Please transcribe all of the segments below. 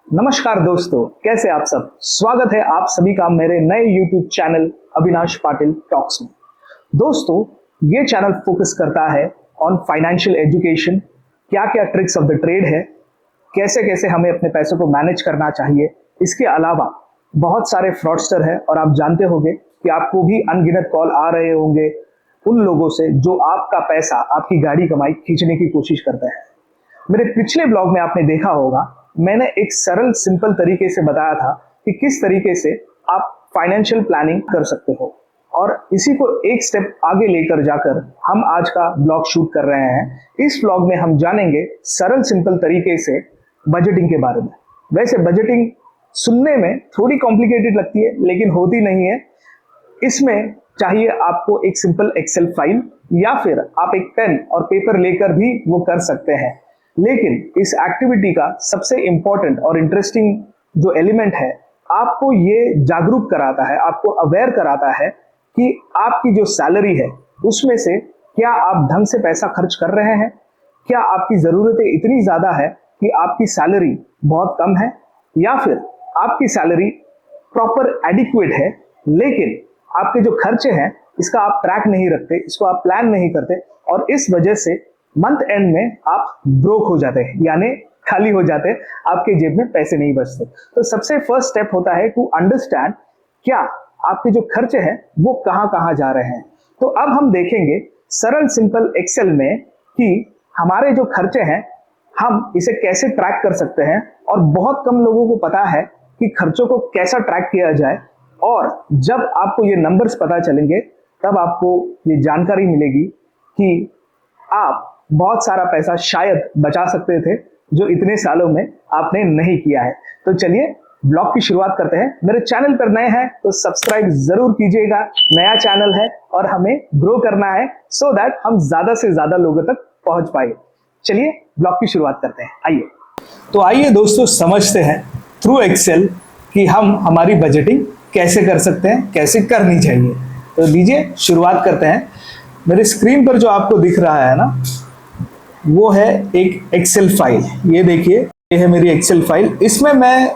नमस्कार दोस्तों, कैसे आप सब। स्वागत है आप सभी का मेरे नए YouTube channel Avinash Patil talks में। दोस्तों, ये चैनल फोकस करता है ऑन फाइनेंशियल एजुकेशन, क्या क्या ट्रिक्स ऑफ द ट्रेड है, कैसे कैसे हमें अपने पैसों को मैनेज करना चाहिए। इसके अलावा बहुत सारे फ्रॉडस्टर है और आप जानते होंगे कि आपको भी अनगिनत कॉल आ रहे होंगे उन लोगों से जो आपका पैसा, आपकी गाड़ी कमाई खींचने की कोशिश करते हैं। मेरे पिछले ब्लॉग में आपने देखा होगा, मैंने एक सरल सिंपल तरीके से बताया था कि किस तरीके से आप फाइनेंशियल प्लानिंग कर सकते हो, और इसी को एक स्टेप आगे लेकर जाकर हम आज का ब्लॉग शूट कर रहे हैं। इस ब्लॉग में हम जानेंगे सरल सिंपल तरीके से बजटिंग के बारे में। वैसे बजटिंग सुनने में थोड़ी कॉम्प्लिकेटेड लगती है, लेकिन होती नहीं है। इसमें चाहिए आपको एक सिंपल एक्सेल फाइल, या फिर आप एक पेन और पेपर लेकर भी वो कर सकते हैं। लेकिन इस एक्टिविटी का सबसे इंपॉर्टेंट और इंटरेस्टिंग जो एलिमेंट है, आपको ये जागरूक कराता है, आपको अवेयर कराता है कि आपकी जो सैलरी है उसमें से क्या आप ढंग से पैसा खर्च कर रहे हैं, क्या आपकी ज़रूरतें इतनी ज़्यादा है कि आपकी सैलरी बहुत कम है, या फिर आपकी सैलरी प्रॉपर एडिक्वेट है लेकिन आपके जो खर्चे हैं इसका आप ट्रैक नहीं रखते, इसको आप प्लान नहीं करते, और इस वजह से मंथ एंड में आप ब्रोक हो जाते हैं, यानी खाली हो जाते हैं, आपके जेब में पैसे नहीं बचते। तो सबसे फर्स्ट स्टेप होता है टू अंडरस्टैंड क्या आपके जो खर्चे हैं वो कहां कहां जा रहे हैं। तो अब हम देखेंगे सरल सिंपल एक्सेल में कि हमारे जो खर्चे हैं हम इसे कैसे ट्रैक कर सकते हैं, और बहुत कम लोगों को पता है कि खर्चों को कैसा ट्रैक किया जाए। और जब आपको ये नंबर्स पता चलेंगे तब आपको ये जानकारी मिलेगी कि आप बहुत सारा पैसा शायद बचा सकते थे जो इतने सालों में आपने नहीं किया है। तो चलिए ब्लॉग की शुरुआत करते हैं। मेरे चैनल पर नए हैं तो सब्सक्राइब जरूर कीजिएगा, नया चैनल है और हमें ग्रो करना है सो दैट हम ज्यादा से ज्यादा लोगों तक पहुंच पाए। चलिए ब्लॉग की शुरुआत करते हैं। आइए दोस्तों, समझते हैं थ्रू एक्सेल कि हम हमारी बजटिंग कैसे कर सकते हैं, कैसे करनी चाहिए। तो लीजिए शुरुआत करते हैं। मेरे स्क्रीन पर जो आपको दिख रहा है ना, वो है एक एक्सेल फाइल। ये देखिए, ये है मेरी एक्सेल फाइल। इसमें मैं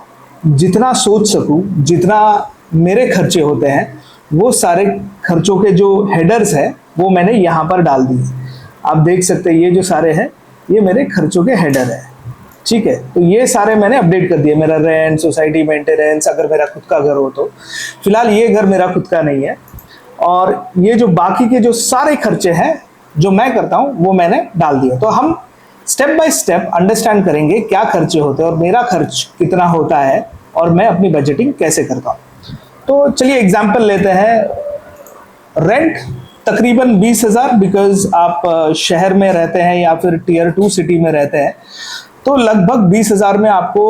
जितना सोच सकूं, जितना मेरे खर्चे होते हैं, वो सारे खर्चों के जो हेडर्स है वो मैंने यहाँ पर डाल दिए। आप देख सकते हैं ये जो सारे हैं ये मेरे खर्चों के हेडर है। ठीक है, तो ये सारे मैंने अपडेट कर दिए। मेरा रेंट, सोसाइटी मेंटेनेंस, अगर मेरा खुद का घर हो तो। फिलहाल ये घर मेरा खुद का नहीं है, और ये जो बाकी के जो सारे खर्चे हैं जो मैं करता हूं वो मैंने डाल दिया। तो हम स्टेप बाय स्टेप अंडरस्टैंड करेंगे क्या खर्चे होते हैं और मेरा खर्च कितना होता है और मैं अपनी बजटिंग कैसे करता हूं। तो चलिए एग्जांपल लेते हैं। रेंट तकरीबन 20,000, बिकॉज आप शहर में रहते हैं या फिर टियर 2 सिटी में रहते हैं, तो लगभग 20,000 में आपको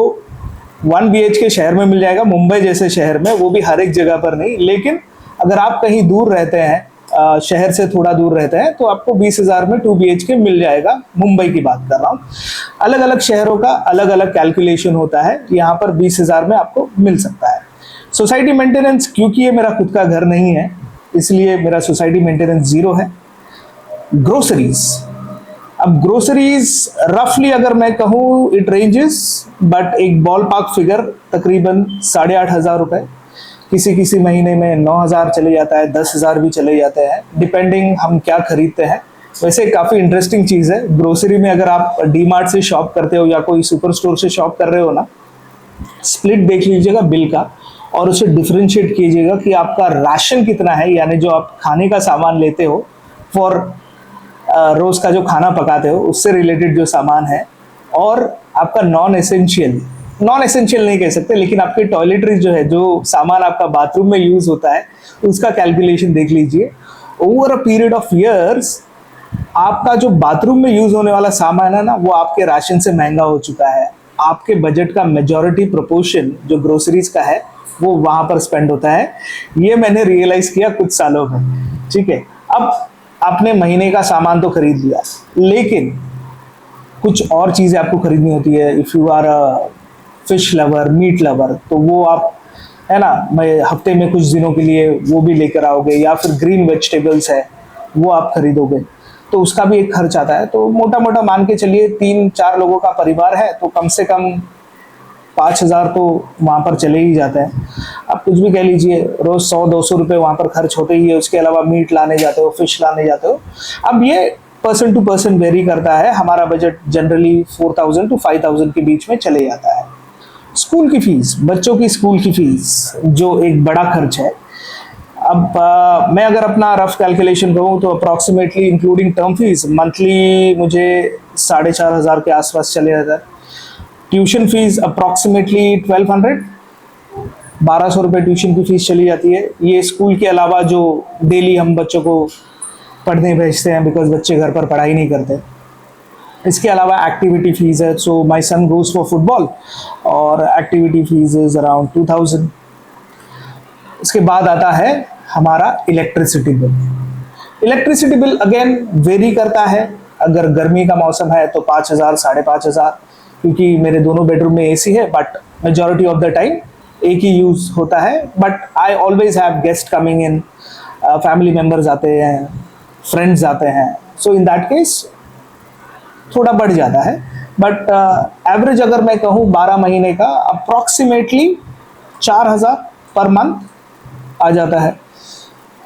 1 BHK शहर में मिल जाएगा, मुंबई जैसे शहर में। वो भी हर एक जगह पर नहीं, लेकिन अगर आप कहीं दूर रहते हैं, शहर से थोड़ा दूर रहते हैं, तो आपको 20,000 में 2 BHK मिल जाएगा। मुंबई की बात कर रहा हूँ। अलग अलग शहरों का अलग अलग कैलकुलेशन होता है, यहाँ पर 20,000 में आपको मिल सकता है। सोसाइटी मेंटेनेंस, क्योंकि ये मेरा खुद का घर नहीं है इसलिए मेरा सोसाइटी मेंटेनेंस 0 है। ग्रोसरीज, अब ग्रोसरीज रफली अगर मैं कहूँ इट रेंजेस, बट एक बॉल पार्क फिगर तकरीबन 8,500 रुपए। किसी किसी महीने में 9,000 चले जाता है, 10,000 भी चले जाते हैं, डिपेंडिंग हम क्या खरीदते हैं। वैसे काफ़ी इंटरेस्टिंग चीज़ है ग्रोसरी में, अगर आप डीमार्ट से शॉप करते हो या कोई सुपर स्टोर से शॉप कर रहे हो ना, स्प्लिट देख लीजिएगा बिल का और उसे डिफ्रेंशिएट कीजिएगा कि आपका राशन कितना है, यानी जो आप खाने का सामान लेते हो फॉर रोज़ का जो खाना पकाते हो उससे रिलेटेड जो सामान है, और आपका नॉन एसेंशियल नहीं कह सकते, लेकिन आपके टॉयलेटरीज जो है, जो सामान आपका बाथरूम में यूज होता है, उसका कैलकुलेशन देख लीजिए। Over a period of years आपका जो बाथरूम में यूज होने वाला सामान है ना, वो आपके राशन से महंगा हो चुका है। आपके बजट का मेजॉरिटी प्रोपोर्शन जो ग्रोसरीज का है वो वहां पर स्पेंड होता है। ये मैंने रियलाइज किया कुछ सालों में। ठीक है, अब आपने महीने का सामान तो खरीद लिया, लेकिन कुछ और चीजें आपको खरीदनी होती है। If you are a fish lover, meat lover, तो वो आप, है ना, मैं हफ्ते में कुछ दिनों के लिए वो भी लेकर आओगे, या फिर ग्रीन वेजिटेबल्स है वो आप खरीदोगे, तो उसका भी एक खर्च आता है। तो मोटा मोटा मान के चलिए 3-4 लोगों का परिवार है तो कम से कम 5,000 तो वहाँ पर चले ही जाते हैं। आप कुछ भी कह लीजिए, रोज 100-200 रुपये वहाँ पर खर्च होते ही है। उसके अलावा मीट लाने जाते हो, फिश लाने जाते हो। अब ये पर्सन टू पर्सन वेरी करता है। हमारा बजट जनरली 4,000 to 5,000 के बीच में चले जाता है। स्कूल की फीस, बच्चों की स्कूल की फीस जो एक बड़ा खर्च है। अब मैं अगर अपना रफ कैलकुलेशन करूँ तो approximately including term fees monthly मुझे 4,500 के आसपास चले जाता है। ट्यूशन फीस अप्रॉक्सीमेटली 1,200, 1,200 रुपये ट्यूशन की फीस चली जाती है। ये स्कूल के अलावा जो डेली हम बच्चों को पढ़ने भेजते हैं, बिकॉज बच्चे घर पर पढ़ाई नहीं करते। इसके अलावा एक्टिविटी फीस है। So my son goes for football और एक्टिविटी फीस इज अराउंड 2,000। इसके बाद आता है हमारा electricity bill. Electricity bill again vary करता है। अगर गर्मी का मौसम है तो 5,000, 5,500, क्योंकि मेरे दोनों बेडरूम में एसी है, but majority of the time एक ही यूज होता है। But I always have guest coming in, family members आते हैं, फ्रेंड्स आते हैं। सो इन दैट केस थोड़ा बढ़ जाता है। बट एवरेज अगर मैं कहूँ 12 महीने का अप्रॉक्सीमेटली 4,000 पर मंथ आ जाता है।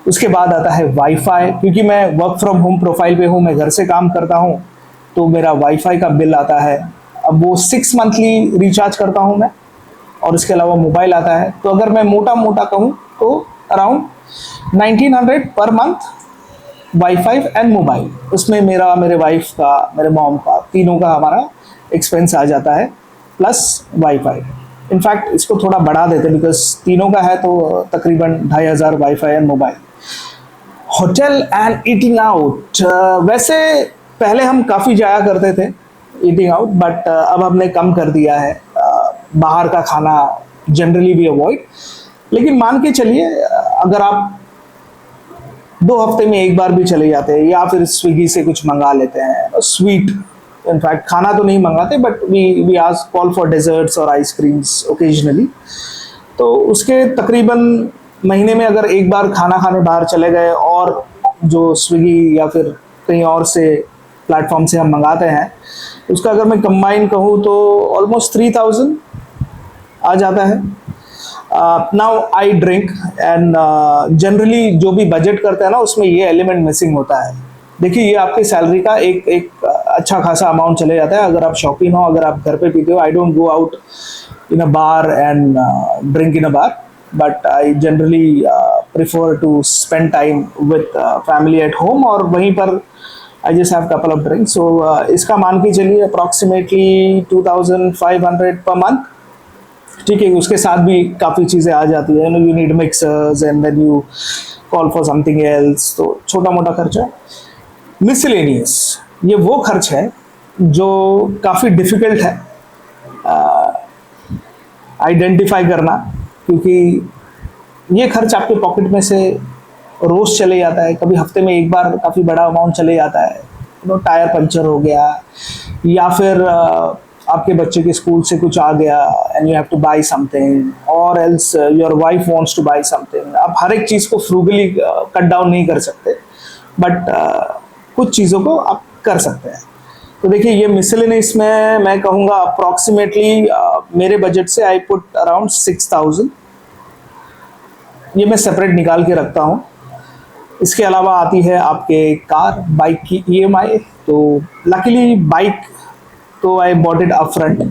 उसके बाद आता है वाईफाई। क्योंकि मैं वर्क फ्रॉम होम प्रोफाइल पे हूँ, मैं घर से काम करता हूँ, तो मेरा वाईफाई का बिल आता है। अब वो 6 मंथली रिचार्ज करता हूँ मैं, और इसके अलावा मोबाइल आता है। तो अगर मैं मोटा मोटा कहूँ तो around 1,900 per month wifi and mobile. उसमें मेरा, मेरे वाइफ का, मेरे मॉम का, तीनों का हमारा एक्सपेंस आ जाता है, प्लस वाईफाई। इनफैक्ट इसको थोड़ा बढ़ा देते, बिकॉज तीनों का है तो तकरीबन 2,500 wifi and mobile. Hotel and eating out, वैसे पहले हम काफ़ी जाया करते थे ईटिंग आउट, बट अब हमने कम कर दिया है। बाहर का खाना जनरली भी अवॉइड। लेकिन मान के चलिए अगर आप 2 हफ्ते में एक बार भी चले जाते हैं, या फिर स्विगी से कुछ मंगा लेते हैं स्वीट, इनफैक्ट खाना तो नहीं मंगाते, but we ask call for desserts और आइसक्रीम्स ओकेजनली, तो उसके तकरीबन महीने में अगर एक बार खाना खाने बाहर चले गए, और जो स्विगी या फिर कहीं और से प्लेटफॉर्म से हम मंगाते हैं, उसका अगर मैं कंबाइन कहूँ तो ऑलमोस्ट 3,000 आ जाता है। Now I drink and generally जो भी बजट करते हैं ना, उसमें ये एलिमेंट मिसिंग होता है। देखिए, ये आपकी सैलरी का एक अच्छा खासा अमाउंट चले जाता है अगर आप शौकीन हो, अगर आप घर पे पीते हो। I don't go out in a bar and drink in a bar, but I generally prefer to spend time with family at home, और वहीं पर I just have couple of drinks. So इसका मान के चलिए अप्रॉक्सीमेटली 2,500 पर मंथ। ठीक है, उसके साथ भी काफ़ी चीज़ें आ जाती है। You need mixers and then you call for something else, तो छोटा मोटा खर्चा। मिसलेनियस, ये वो खर्च है जो काफ़ी डिफ़िकल्ट है आइडेंटिफाई करना, क्योंकि ये खर्च आपके पॉकेट में से रोज़ चले जाता है। कभी हफ्ते में एक बार काफ़ी बड़ा अमाउंट चले जाता है। टायर पंचर हो गया, या फिर आपके बच्चे के स्कूल से कुछ आ गया and you have to buy something, or else your wife wants to buy something. आप हर एक चीज़ को फ्रूगली कट डाउन नहीं कर सकते, बट कुछ चीज़ों को आप कर सकते हैं। तो देखिए, ये मिसलेनियस में मैं कहूँगा अप्रॉक्सीमेटली मेरे बजट से आई पुट अराउंड 6,000। ये मैं सेपरेट निकाल के रखता हूँ। इसके अलावा आती है आपके कार बाइक की EMI। तो लकीली बाइक तो I bought it up front,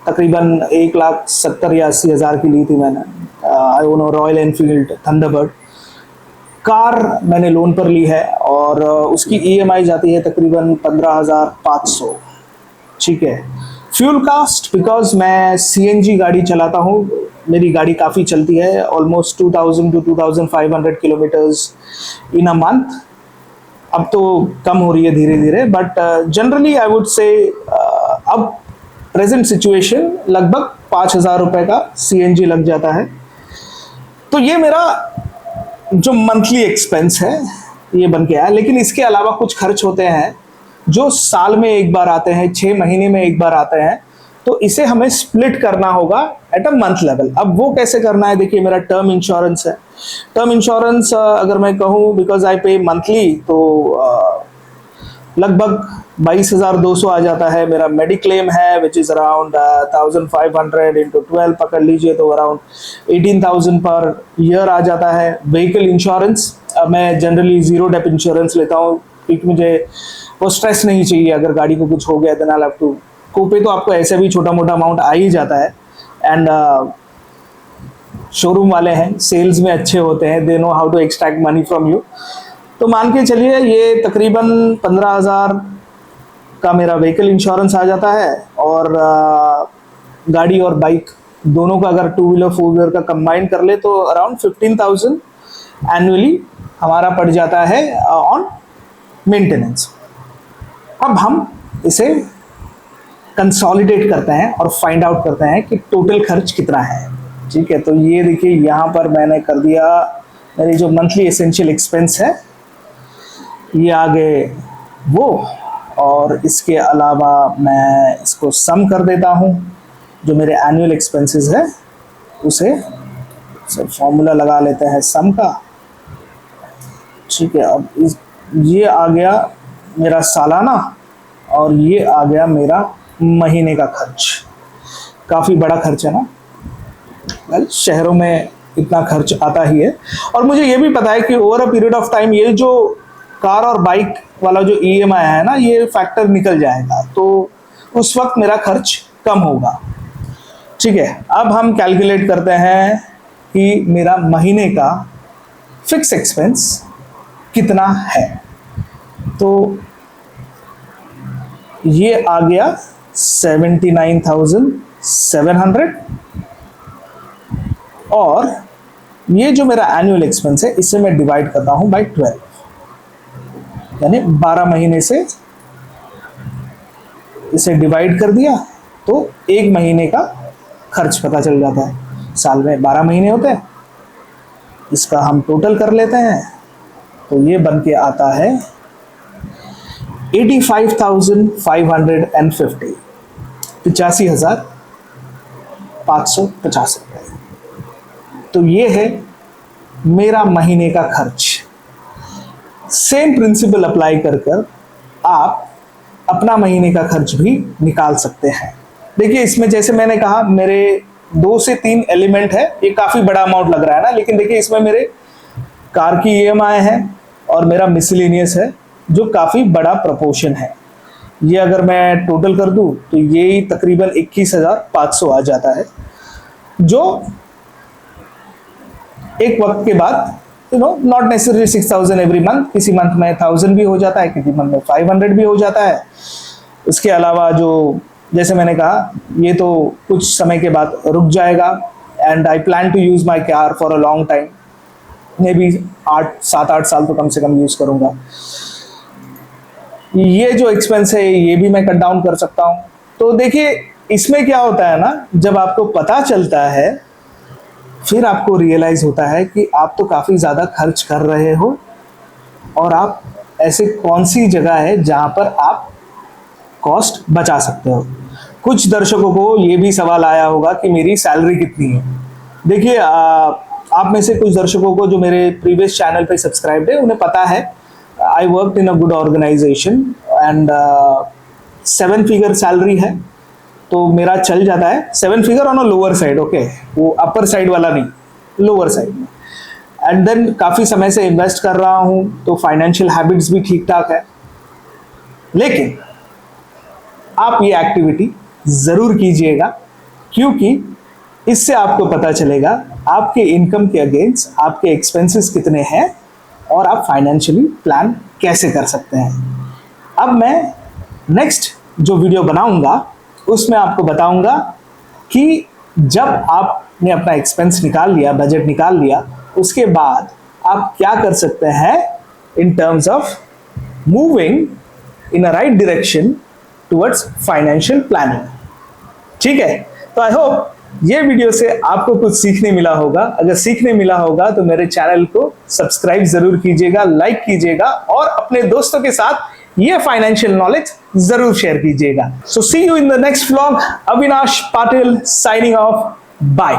तकरीबन 1,70,000 या 80,000 की ली थी मैंने। I own Royal Enfield Thunderbird. Car मैंने लोन पर ली है, और उसकी EMI जाती है तकरीबन 15,500। ठीक है। फ्यूल कास्ट, बिकॉज मैं CNG गाड़ी चलाता हूँ, मेरी गाड़ी काफ़ी चलती है, almost 2,000 to 2,500 kilometres in a month. अब तो कम हो रही है धीरे धीरे, but generally I would say अब प्रेजेंट सिचुएशन लगभग 5,000 रुपये का CNG लग जाता है। तो ये मेरा जो मंथली एक्सपेंस है ये बन के आया। लेकिन इसके अलावा कुछ खर्च होते हैं जो साल में एक बार आते हैं, 6 महीने में एक बार आते हैं, तो इसे हमें स्प्लिट करना होगा एट अ मंथ लेवल। अब वो कैसे करना है, देखिए मेरा टर्म इंश्योरेंस है। टर्म इंश्योरेंस अगर मैं कहूँ, बिकॉज आई पे मंथली, तो लगभग 22,200 आ जाता है। मेरा मेडिक्लेम है विच इज अराउंड 1,500 इंटू 12 पकड़ लीजिए तो अराउंड 18,000 पर ईयर आ जाता है। व्हीकल इंश्योरेंस मैं जनरली जीरो डेप इंश्योरेंस लेता हूँ क्योंकि मुझे वो स्ट्रेस नहीं चाहिए। अगर गाड़ी को कुछ हो गया देन आई हैव टू कोपे, तो आपको ऐसे भी छोटा मोटा अमाउंट आ ही जाता है। एंड शोरूम वाले हैं, सेल्स में अच्छे होते हैं, they know how to extract money from you. तो मान के चलिए ये तकरीबन 15,000 का मेरा व्हीकल इंश्योरेंस आ जाता है। और गाड़ी और बाइक दोनों का अगर 2 व्हीलर 4 व्हीलर का कंबाइन कर ले तो अराउंड 15,000 एनुअली हमारा पड़ जाता है ऑन मेंटेनेंस। अब हम इसे कंसोलिडेट करते हैं और फाइंड आउट करते हैं कि टोटल खर्च कितना है। ठीक है, तो ये देखिए यहाँ पर मैंने कर दिया मेरी जो मंथली एसेंशियल एक्सपेंस है ये आ गए वो, और इसके अलावा मैं इसको सम कर देता हूँ जो मेरे एनुअल एक्सपेंसेस है उसे। फॉर्मूला लगा लेते हैं सम का। ठीक है, अब ये आ गया मेरा सालाना और ये आ गया मेरा महीने का खर्च। काफ़ी बड़ा खर्च है ना, शहरों में इतना खर्च आता ही है। और मुझे ये भी पता है कि over a period of time ये जो कार और बाइक वाला जो EMI है ना, ये फैक्टर निकल जाएगा, तो उस वक्त मेरा खर्च कम होगा। ठीक है, अब हम कैलकुलेट करते हैं कि मेरा महीने का फिक्स एक्सपेंस कितना है। तो ये आ गया 79,700, और ये जो मेरा एनुअल एक्सपेंस है इसे मैं डिवाइड करता हूं बाय 12, यानी 12 महीने से इसे डिवाइड कर दिया तो एक महीने का खर्च पता चल जाता है। साल में 12 महीने होते हैं, इसका हम टोटल कर लेते हैं तो ये बन के आता है 85,550, 85,550 रुपये। तो ये है मेरा महीने का खर्च। सेम प्रिंसिपल अप्लाई कर कर आप अपना महीने का खर्च भी निकाल सकते हैं। देखिए इसमें जैसे मैंने कहा मेरे 2 से 3 एलिमेंट है, ये काफ़ी बड़ा अमाउंट लग रहा है ना, लेकिन देखिए इसमें मेरे कार की EMI है और मेरा मिसलेनियस है जो काफ़ी बड़ा प्रोपोर्शन है। ये अगर मैं टोटल कर दूं तो ये तकरीबन 21,500 आ जाता है, जो एक वक्त के बाद नॉट नेसेसरी 6,000 एवरी मंथ, किसी मंथ में 1,000 भी हो जाता है, किसी मंथ में 500 भी हो जाता है। इसके अलावा जो जैसे मैंने कहा ये तो कुछ समय के बाद रुक जाएगा, and I plan to use my car for a long time, maybe 7-8 साल तो कम से कम यूज करूंगा। ये जो एक्सपेंस है ये भी मैं कट डाउन कर सकता हूं। तो देखिए इसमें क्या होता है ना, जब आपको पता चलता है फिर आपको रियलाइज होता है कि आप तो काफ़ी ज़्यादा खर्च कर रहे हो, और आप ऐसे कौन सी जगह है जहाँ पर आप कॉस्ट बचा सकते हो। कुछ दर्शकों को ये भी सवाल आया होगा कि मेरी सैलरी कितनी है। देखिए आप में से कुछ दर्शकों को जो मेरे प्रीवियस चैनल पे सब्सक्राइब है उन्हें पता है I work in a good organisation and 7 figure salary है, तो मेरा चल जाता है 7 figure on a lower side, okay, वो अपर साइड वाला नहीं, लोअर साइड में। एंड देन काफ़ी समय से इन्वेस्ट कर रहा हूँ तो फाइनेंशियल हैबिट्स भी ठीक ठाक है। लेकिन आप ये एक्टिविटी ज़रूर कीजिएगा, क्योंकि इससे आपको पता चलेगा आपके इनकम के अगेंस्ट आपके एक्सपेंसेस कितने हैं और आप फाइनेंशियली प्लान कैसे कर सकते हैं। अब मैं नेक्स्ट जो वीडियो बनाऊंगा उसमें आपको बताऊंगा कि जब आपने अपना एक्सपेंस निकाल लिया, बजट निकाल लिया, उसके बाद आप क्या कर सकते हैं in terms of moving in a right direction towards financial planning. ठीक है, तो आई होप ये वीडियो से आपको कुछ सीखने मिला होगा। अगर सीखने मिला होगा तो मेरे चैनल को सब्सक्राइब जरूर कीजिएगा, लाइक कीजिएगा और अपने दोस्तों के साथ ये फाइनेंशियल नॉलेज जरूर शेयर कीजिएगा। So see you in the next vlog. Avinash Patil signing off, bye.